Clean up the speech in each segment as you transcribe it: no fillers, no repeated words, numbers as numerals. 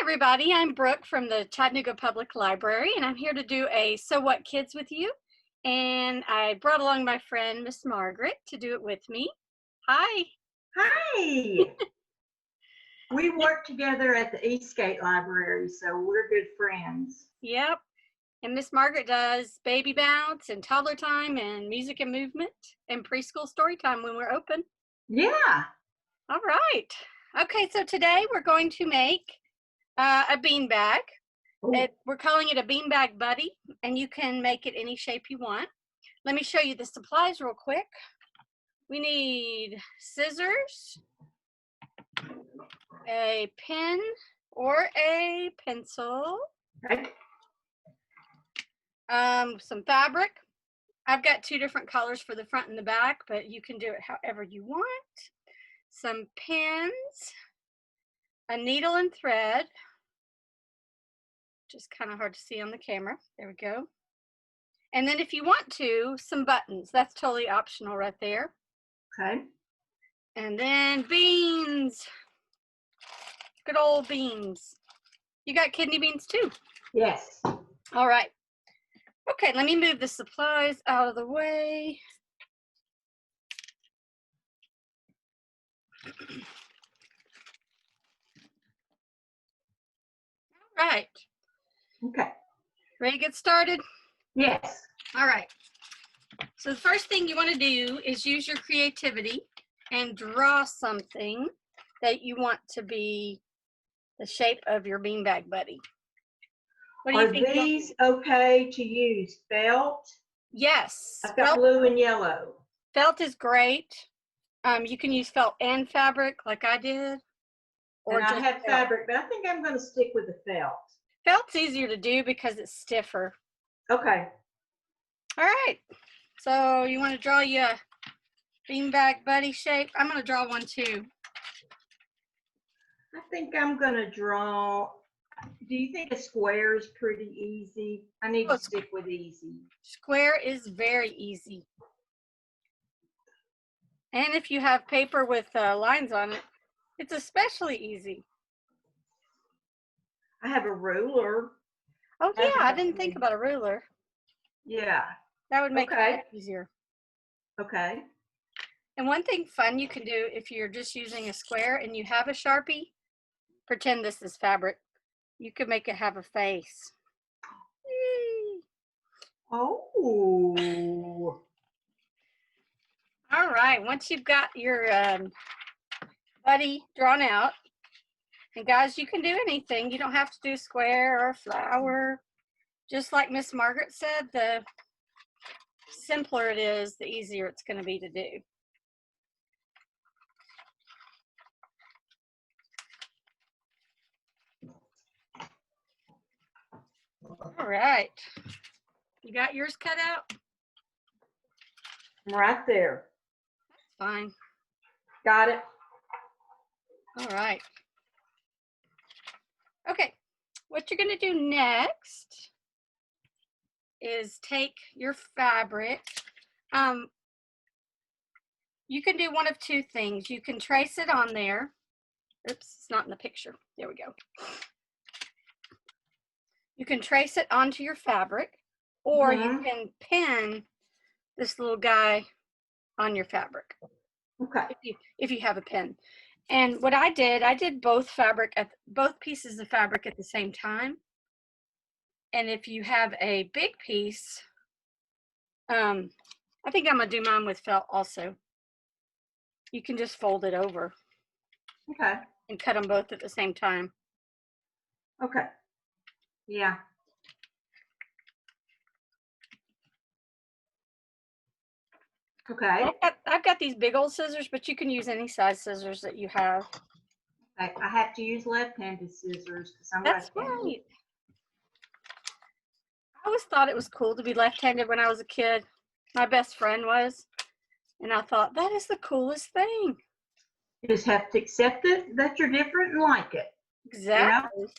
Everybody, I'm Brooke from the Chattanooga Public Library, and I'm here to do a So What Kids with you. And I brought along my friend, Miss Margaret, to do it with me. Hi. Hi. We work together at the Eastgate Library, so we're good friends. Yep. And Miss Margaret does baby bounce and toddler time and music and movement and preschool story time when we're open. Yeah. All right. Okay, so today we're going to make a bean bag. We're calling it a beanbag buddy, and you can make it any shape you want. Let me show you the supplies real quick. We need scissors, a pen or a pencil, Okay. some fabric. I've got two different colors for the front and the back, but you can do it however you want. Some pins, a needle and thread, just kind of hard to see on the camera. There we go. And then if you want to, some buttons. That's totally optional right there. Okay. And then beans. Good old beans. You got kidney beans too? Yes. All right. Okay, let me move the supplies out of the way. All right. Okay. Ready to get started? Yes. All right. So the first thing you want to do is use your creativity and draw something that you want to be the shape of your beanbag buddy. What do you think? Are these okay to use? Felt? Yes. I've got blue and yellow. Felt is great. You can use felt and fabric like I did. Or I have fabric, but I think I'm going to stick with the felt. Felt's easier to do because it's stiffer. Okay. All right. So you want to draw you a beanbag buddy shape? I'm going to draw one too. I think I'm going to draw. Do you think a square is pretty easy? I need to stick with easy. Square is very easy. And if you have paper with lines on it, it's especially easy. I have a ruler. Oh yeah, I didn't think about a ruler. Yeah. That would make it easier. Okay. And one thing fun you can do if you're just using a square and you have a Sharpie, pretend this is fabric. You could make it have a face. Oh. All right, once you've got your buddy drawn out, and guys, you can do anything. You don't have to do a square or a flower. Just like Miss Margaret said, the simpler it is, the easier it's going to be to do. All right. You got yours cut out? I'm right there. Fine. Got it. All right. Okay. What you're going to do next is take your fabric. You can do one of two things. You can trace it on there. Oops, it's not in the picture. There we go. You can trace it onto your fabric, or you can pin this little guy on your fabric. Okay. If you have a pen. And what I did both pieces of fabric at the same time. And if you have a big piece, I think I'm gonna do mine with felt also. You can just fold it over. Okay. And cut them both at the same time. Okay. Yeah. Okay. I've got these big old scissors, but you can use any size scissors that you have. I have to use left-handed scissors because I'm That's left-handed. right. I always thought it was cool to be left-handed when I was a kid. My best friend was. And I thought, that is the coolest thing. You just have to accept it, that you're different and like it. Exactly. You know?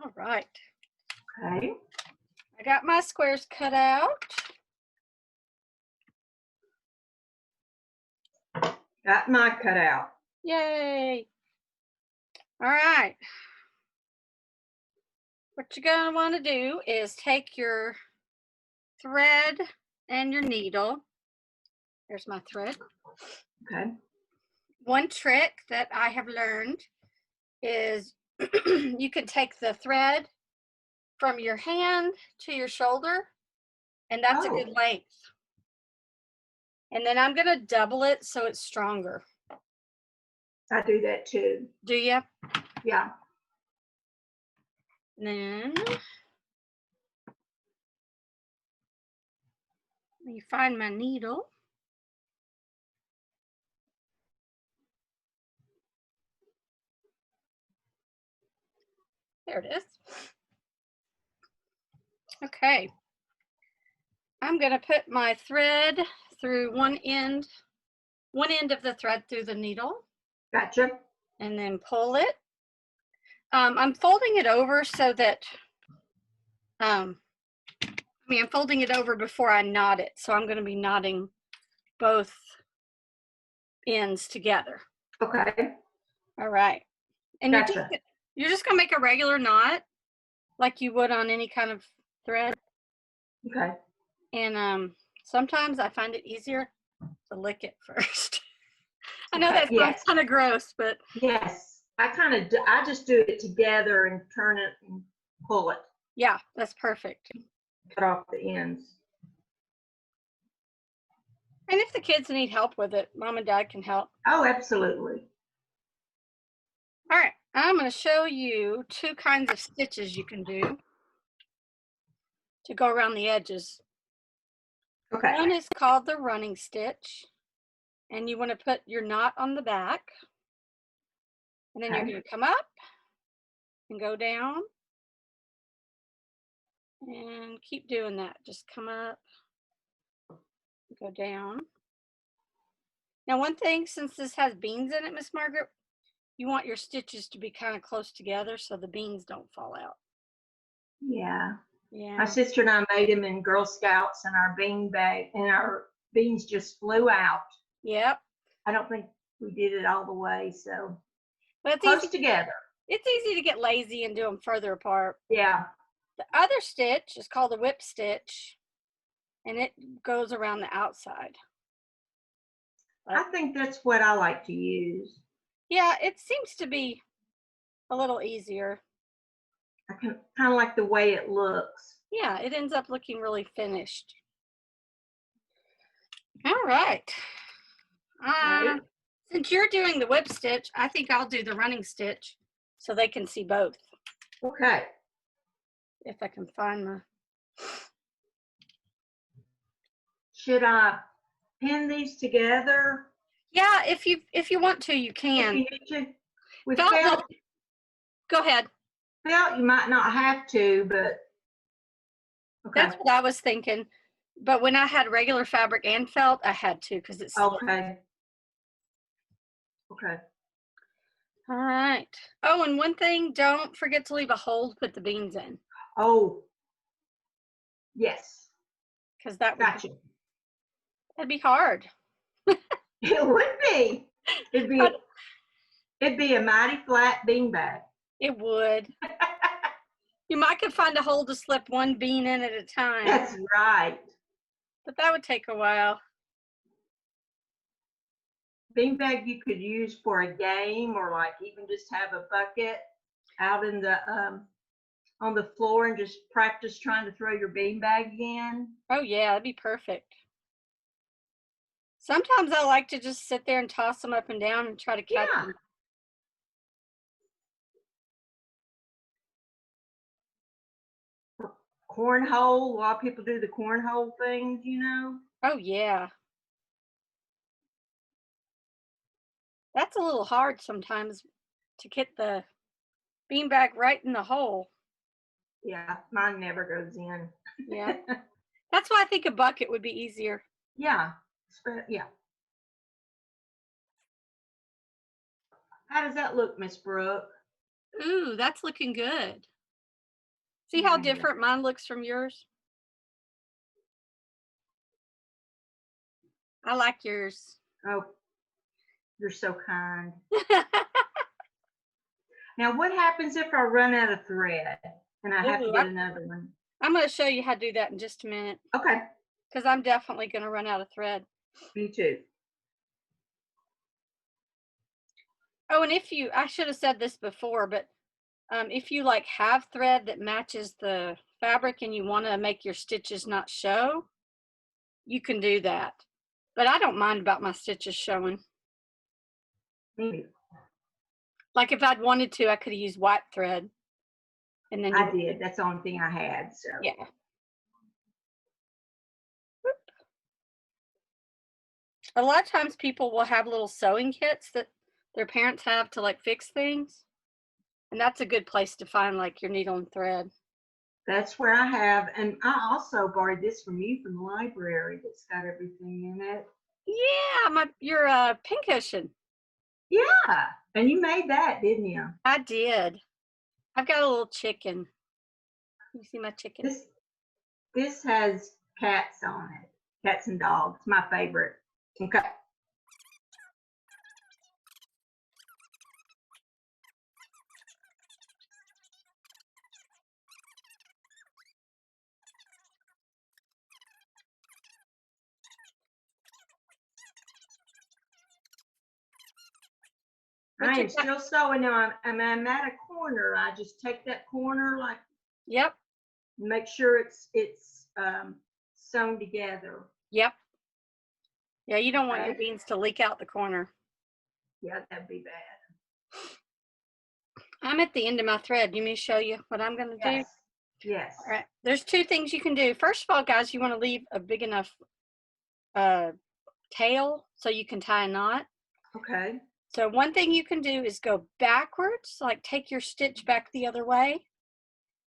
All right. Okay. I got my squares cut out. Got mine cut out. Yay. All right. What you're going to want to do is take your thread and your needle. There's my thread. Okay. One trick that I have learned is you can take the thread from your hand to your shoulder, and that's a good length. And then I'm going to double it so it's stronger. I do that too. Do you? Yeah. Then let me find my needle. There it is. Okay. I'm going to put my thread through one end of the thread through the needle. Gotcha. And then pull it. I'm folding it over so that, I'm folding it over before I knot it. So I'm going to be knotting both ends together. Okay. All right. And Gotcha. you're just going to make a regular knot like you would on any kind of thread. Okay. And sometimes I find it easier to lick it first. I know Okay, that sounds kind of gross, but yes, I just do it together and turn it and pull it. Yeah, that's perfect. Cut off the ends. And if the kids need help with it, mom and dad can help. Oh, absolutely. All right, I'm going to show you two kinds of stitches you can do to go around the edges. Okay. One is called the running stitch, and you want to put your knot on the back, and then you're going to come up and go down and keep doing that. Just come up, go down. Now, one thing, since this has beans in it, Miss Margaret, you want your stitches to be kind of close together so the beans don't fall out. Yeah. Yeah. My sister and I made them in Girl Scouts, and our beans just flew out. Yep. I don't think we did it all the way, so But it's close easy together. It's easy to get lazy and do them further apart. Yeah. The other stitch is called a whip stitch, and it goes around the outside. I think that's what I like to use. Yeah, it seems to be a little easier. I kind of like the way it looks. Yeah, it ends up looking really finished. All right. Right. Since you're doing the whip stitch, I think I'll do the running stitch so they can see both. Okay. If I can find the... Should I pin these together? Yeah, if you want to, you can. If you need to. With Felt, felt, go ahead. Felt you might not have to, but okay. That's what I was thinking. But when I had regular fabric and felt, I had to because it's okay. Okay. All right. Oh, and one thing, don't forget to leave a hole to put the beans in. Oh, yes. Because that'd be hard. It would be. It'd be a mighty flat bean bag. It would. You might could find a hole to slip one bean in at a time. That's right. But that would take a while. Bean bag you could use for a game, or like even just have a bucket out in the on the floor and just practice trying to throw your bean bag in. Oh yeah, that'd be perfect. Sometimes I like to just sit there and toss them up and down and try to catch them. Cornhole, a lot of people do the cornhole things, you know. Oh yeah. That's a little hard sometimes to get the beanbag right in the hole. Yeah, mine never goes in. Yeah. That's why I think a bucket would be easier. Yeah. Yeah. How does that look, Miss Brooke? Ooh, that's looking good. See how different mine looks from yours? I like yours. Oh, you're so kind. Now, what happens if I run out of thread and I have to Ooh, get another one? I'm going to show you how to do that in just a minute, Okay, because I'm definitely going to run out of thread. me too. Oh, and if you, I should have said this before, but if you like have thread that matches the fabric and you want to make your stitches not show, you can do that. But I don't mind about my stitches showing. Me Like if I'd wanted to, I could have used white thread. And then I did. That's the only thing I had. So yeah. A lot of times people will have little sewing kits that their parents have to like fix things. And that's a good place to find like your needle and thread. that's where I have, and I also borrowed this from you from the library that's got everything in it. Yeah, your pincushion. Yeah, and you made that, didn't you? I did. I've got a little chicken. You see my chicken? This has cats on it. Cats and dogs, my favorite. Okay. I am still sewing now. I'm at a corner. I just take that corner, like, Yep. make sure it's sewn together. Yep. Yeah, you don't want your Okay. beans to leak out the corner. Yeah, that'd be bad. I'm at the end of my thread. You want me to show you what I'm going to do? Yes. Yes. All right. There's two things you can do. First of all, guys, you want to leave a big enough tail so you can tie a knot. Okay. So one thing you can do is go backwards, like take your stitch back the other way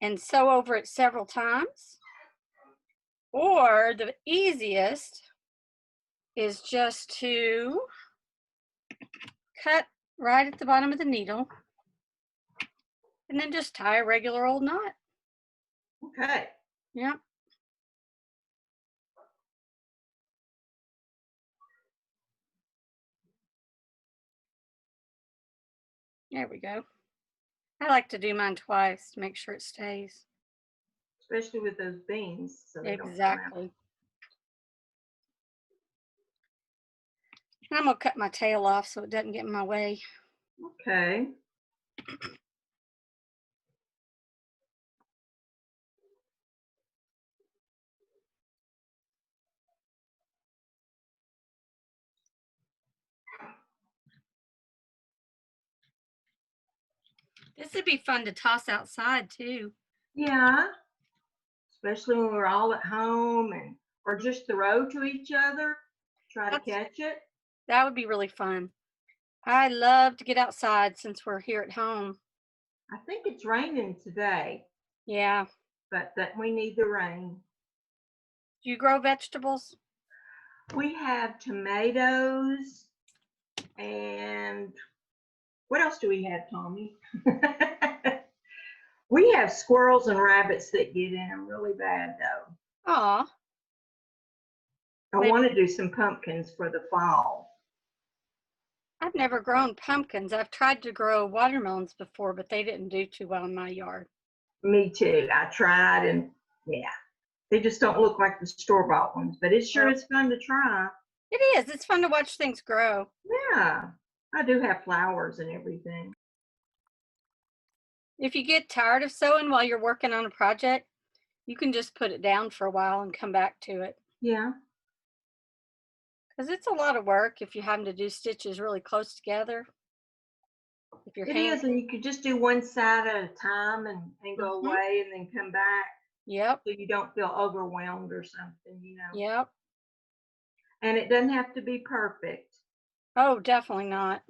and sew over it several times. Or the easiest is just to cut right at the bottom of the needle and then just tie a regular old knot. Okay. Yep. There we go. I like to do mine twice to make sure it stays. Especially with those beans. So they Exactly. And I'm going to cut my tail off so it doesn't get in my way. Okay. This would be fun to toss outside too. Yeah. Especially when we're all at home and or just throw to each other. Try to catch it. That would be really fun. I love to get outside since we're here at home. I think it's raining today. Yeah. But that we need the rain. Do you grow vegetables? We have tomatoes and what else do we have, Tommy? We have squirrels and rabbits that get in them really bad though. Aw. I want to do some pumpkins for the fall. I've never grown pumpkins. I've tried to grow watermelons before, but they didn't do too well in my yard. Me too. I tried and yeah, they just don't look like the store-bought ones, but it sure is fun to try. It is. It's fun to watch things grow. Yeah, I do have flowers and everything. If you get tired of sewing while you're working on a project, you can just put it down for a while and come back to it. Yeah. Because it's a lot of work if you're having to do stitches really close together. If your It is, and you could just do one side at a time and go away and then come back. Yep. So you don't feel overwhelmed or something, you know. Yep. And it doesn't have to be perfect. Oh, definitely not.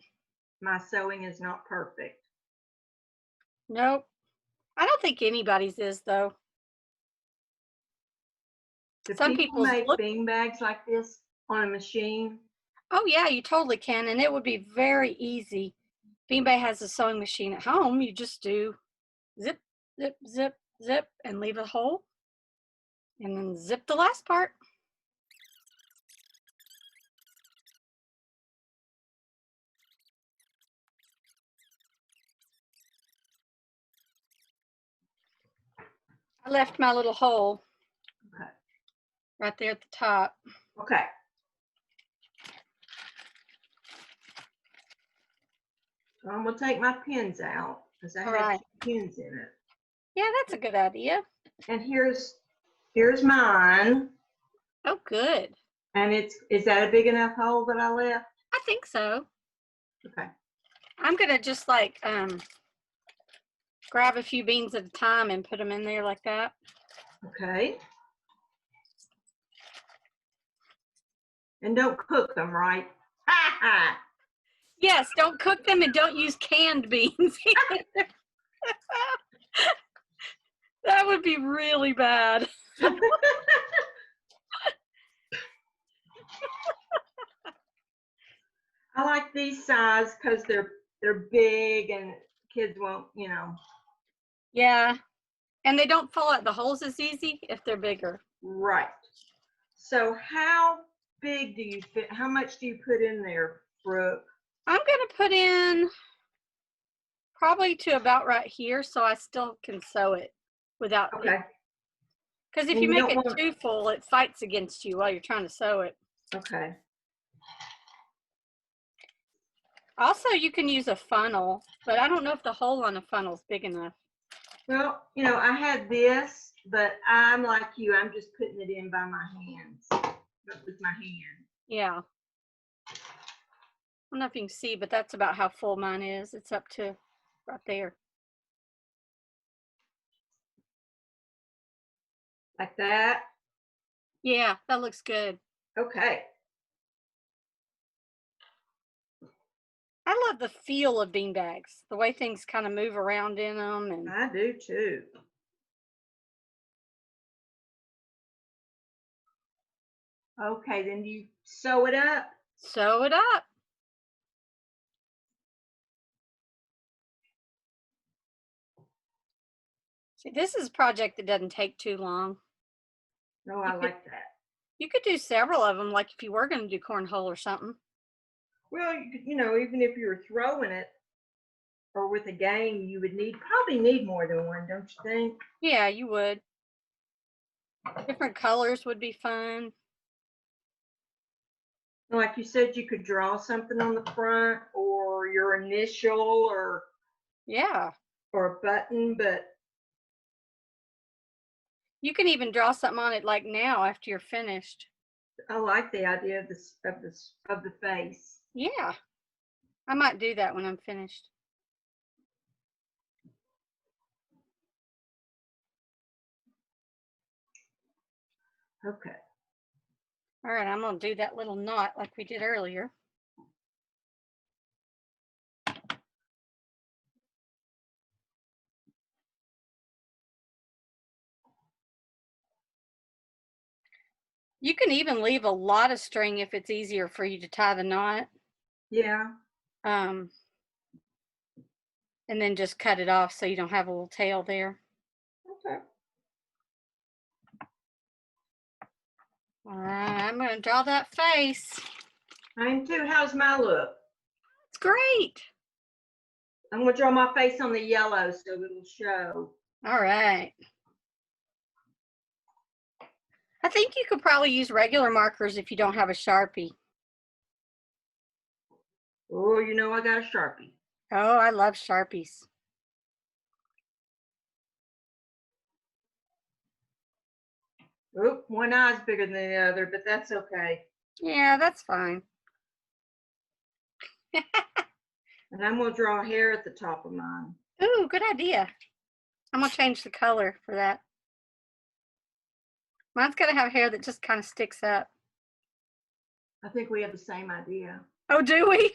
My sewing is not perfect. Nope. I don't think anybody's is though. Do Some people people's make bean bags like this on a machine? Oh yeah, you totally can, and it would be very easy. If anybody has a sewing machine at home, you just do zip, zip, zip, zip, and leave a hole, and then zip the last part. left my little hole. Okay. Right there at the top. Okay. So I'm gonna take my pins out because I have 2 pins in it. Yeah, that's a good idea. And here's mine. Oh, good. And is that a big enough hole that I left? I think so. Okay. I'm gonna just like grab a few beans at a time and put them in there like that. Okay. And don't cook them, right? Ha ha. Yes, don't cook them and don't use canned beans. That would be really bad. I like these size because they're big and kids won't, you know. Yeah, and they don't fall out the holes as easy if they're bigger. Right. So how big do you fit? How much do you put in there, Brooke? I'm gonna put in probably to about right here, so I still can sew it without. Okay. Because if you make it too full, it fights against you while you're trying to sew it. Okay. Also, you can use a funnel, but I don't know if the hole on a funnel is big enough. Well, you know, I had this, but I'm like you. I'm just putting it in by my hands, with my hand. Yeah. I don't know if you can see, but that's about how full mine is. It's up to right there. Like that? Yeah, that looks good. Okay. I love the feel of bean bags, the way things kind of move around in them. And I do too. Okay, then you sew it up. Sew it up. See, this is a project that doesn't take too long. No, I like that. You could do several of them, like if you were going to do cornhole or something. Well, you know, even if you were throwing it or with a game, you would probably need more than one, don't you think? Yeah, you would. Different colors would be fun. Like you said, you could draw something on the front or your initial or a button, but you can even draw something on it like now after you're finished. I like the idea of the face. Yeah, I might do that when I'm finished. Okay. All right, I'm going to do that little knot like we did earlier. You can even leave a lot of string if it's easier for you to tie the knot. Yeah. And then just cut it off so you don't have a little tail there. Okay. All right, I'm going to draw that face. I am too. How's my look? It's great. I'm going to draw my face on the yellow so it'll show. All right. I think you could probably use regular markers if you don't have a Sharpie. Oh, you know I got a Sharpie. Oh, I love Sharpies. Oop, one eye's bigger than the other, but that's okay. Yeah, that's fine. And I'm going to draw hair at the top of mine. Ooh, good idea. I'm going to change the color for that. Mine's going to have hair that just kind of sticks up. I think we have the same idea. Oh, do we?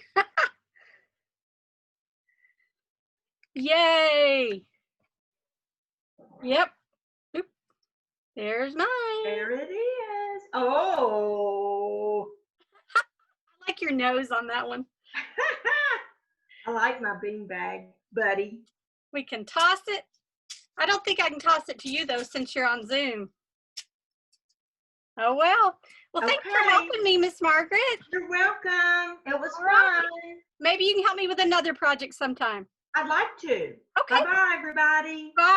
Yay. Yep. Oop. There's mine. There it is. Oh. I like your nose on that one. I like my beanbag, buddy. We can toss it. I don't think I can toss it to you, though, since you're on Zoom. Oh, well. Well, thanks for helping me, Miss Margaret. You're welcome. It was fun. Maybe you can help me with another project sometime. I'd like to. Okay. Bye-bye, everybody. Bye.